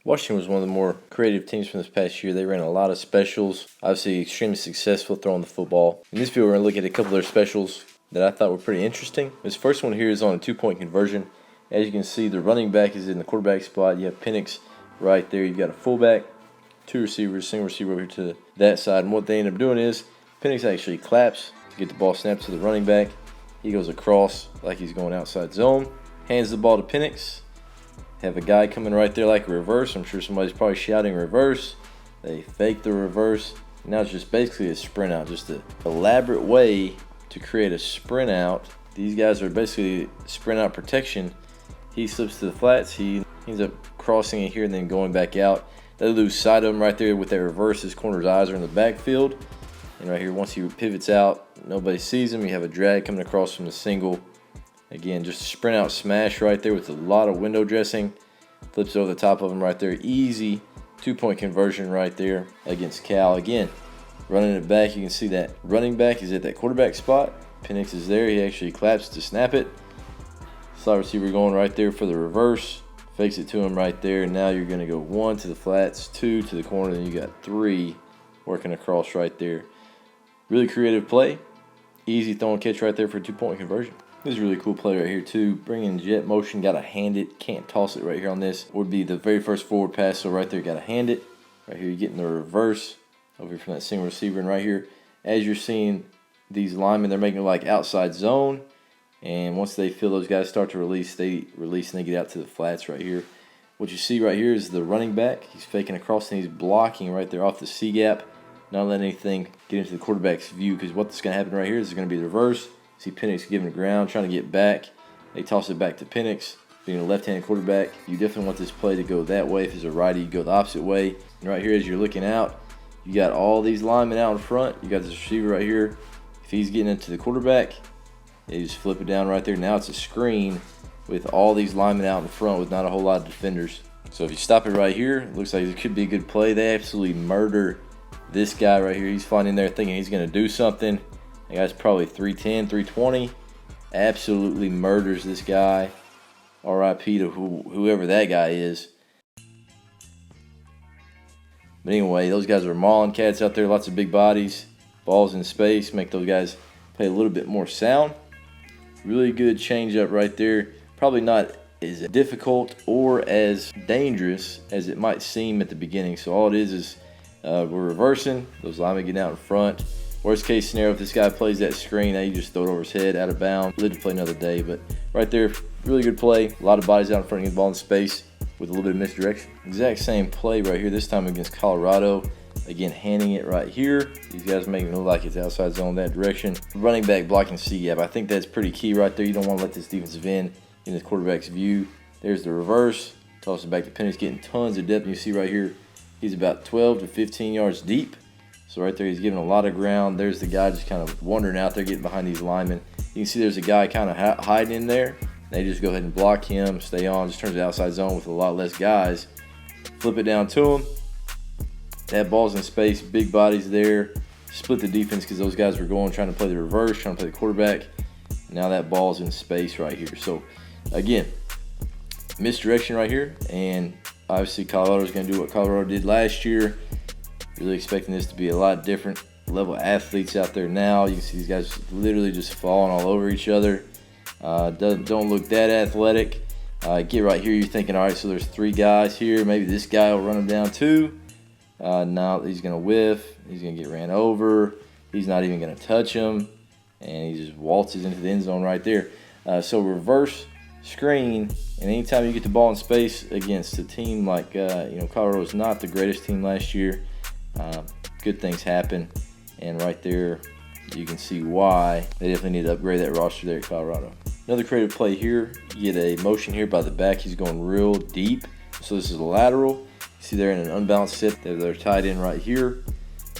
Washington was one of the more creative teams from this past year. They ran a lot of specials, obviously extremely successful throwing the football. In this video, we're going to look at a couple of their specials that I thought were pretty interesting. This first one here is on a 2-point conversion. As you can see, the running back is in the quarterback spot. You have Penix right there. You've got a fullback, two receivers, single receiver over here to that side. And what they end up doing is Penix actually claps to get the ball snapped to the running back. He goes across like he's going outside zone, hands the ball to Penix. Have a guy coming right there like a reverse. I'm sure somebody's probably shouting reverse. They fake the reverse. Now it's just basically a sprint out, just an elaborate way to create a sprint out. These guys are basically sprint out protection. He slips to the flats. He ends up crossing it here and then going back out. They lose sight of him right there with that reverse. His corner's eyes are in the backfield. And right here, once he pivots out, nobody sees him. You have a drag coming across from the single. Again, just a sprint out smash right there with a lot of window dressing. Flips over the top of him right there. Easy 2-point conversion right there against Cal. Again, running it back, you can see that running back is at that quarterback spot. Penix is there. He actually claps to snap it. Slot receiver going right there for the reverse. Fakes it to him right there. Now you're going to go 1 to the flats, 2 to the corner, then you got 3 working across right there. Really creative play. Easy throw and catch right there for a 2-point conversion. This is a really cool play right here too. Bringing jet motion, got to hand it, can't toss it right here on this. Would be the very first forward pass, so right there got to hand it. Right here you're getting the reverse over here from that single receiver. And right here, as you're seeing these linemen, they're making it like outside zone. And once they feel those guys start to release, they release and they get out to the flats right here. What you see right here is the running back. He's faking across and he's blocking right there off the C gap. Not letting anything get into the quarterback's view, because what's going to happen right here is going to be the reverse. See Penix giving the ground, trying to get back. They toss it back to Penix. Being a left-handed quarterback, you definitely want this play to go that way. If it's a righty, you go the opposite way. And right here, as you're looking out, you got all these linemen out in front. You got this receiver right here. If he's getting into the quarterback, they just flip it down right there. Now it's a screen with all these linemen out in front with not a whole lot of defenders. So if you stop it right here, it looks like it could be a good play. They absolutely murder this guy right here. He's flying in there thinking he's going to do something. The guy's probably 310, 320. Absolutely murders this guy. RIP to whoever that guy is. But anyway, those guys are mauling cats out there. Lots of big bodies. Balls in space. Make those guys play a little bit more sound. Really good change up right there. Probably not as difficult or as dangerous as it might seem at the beginning. So all it is we're reversing. Those linemen getting out in front. Worst case scenario, if this guy plays that screen, now you just throw it over his head, out of bounds. Live to play another day. But right there, really good play. A lot of bodies out in front, getting the ball in space with a little bit of misdirection. Exact same play right here, this time against Colorado. Again, handing it right here. These guys making it look like it's outside zone that direction. Running back blocking C-gap. I think that's pretty key right there. You don't want to let this defensive end in the quarterback's view. There's the reverse. Toss it back to Penix, getting tons of depth. You see right here, he's about 12 to 15 yards deep. So right there, he's giving a lot of ground. There's the guy just kind of wandering out there, getting behind these linemen. You can see there's a guy kind of hiding in there. They just go ahead and block him, stay on, just turns it outside zone with a lot less guys. Flip it down to him. That ball's in space, big bodies there. Split the defense because those guys were trying to play the reverse, trying to play the quarterback. Now that ball's in space right here. So again, misdirection right here. And obviously Colorado's going to do what Colorado did last year. Really expecting this to be a lot different level athletes out there now. You can see these guys literally just falling all over each other. Don't look that athletic. Get right here, you're thinking, all right, so there's 3 guys here. Maybe this guy will run them down too. Now he's going to whiff. He's going to get ran over. He's not even going to touch him. And he just waltzes into the end zone right there. So reverse screen, and anytime you get the ball in space against a team like, Colorado is not the greatest team last year. Good things happen, and right there you can see why they definitely need to upgrade that roster there at Colorado. Another creative play here, you get a motion here by the back. He's going real deep, so this is a lateral. See they're in an unbalanced set. They're tied in right here.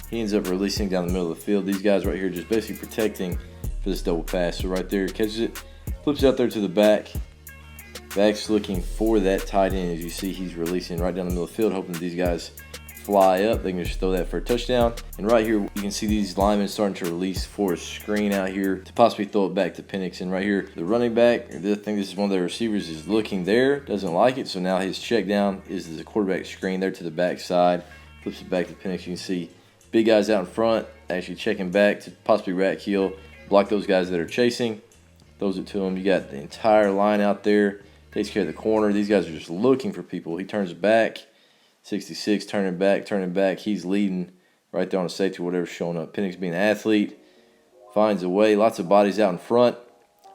He ends up releasing down the middle of the field. These guys right here just basically protecting for this double pass. So right there, catches it, flips out there to the back. Back's looking for that tight end. As you see, he's releasing right down the middle of the field, hoping these guys fly up. They can just throw that for a touchdown. And right here, you can see these linemen starting to release for a screen out here to possibly throw it back to Penix. And right here, the running back, or I think this is one of their receivers, is looking there, doesn't like it. So now his check down is the quarterback screen there to the backside. Flips it back to Penix. You can see big guys out in front actually checking back to possibly rat kill, block those guys that are chasing, throws it to him. You got the entire line out there, takes care of the corner. These guys are just looking for people. He turns back, 66, turning back. He's leading right there on the safety, whatever's showing up. Penix being an athlete, finds a way. Lots of bodies out in front.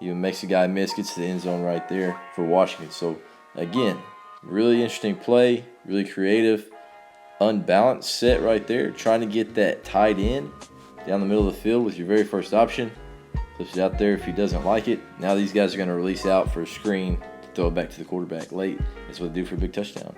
Even makes the guy miss, gets to the end zone right there for Washington. So, again, really interesting play, really creative, unbalanced set right there. Trying to get that tight end down the middle of the field with your very first option. Flips it out there if he doesn't like it. Now these guys are going to release out for a screen to throw it back to the quarterback late. That's what they do for a big touchdown.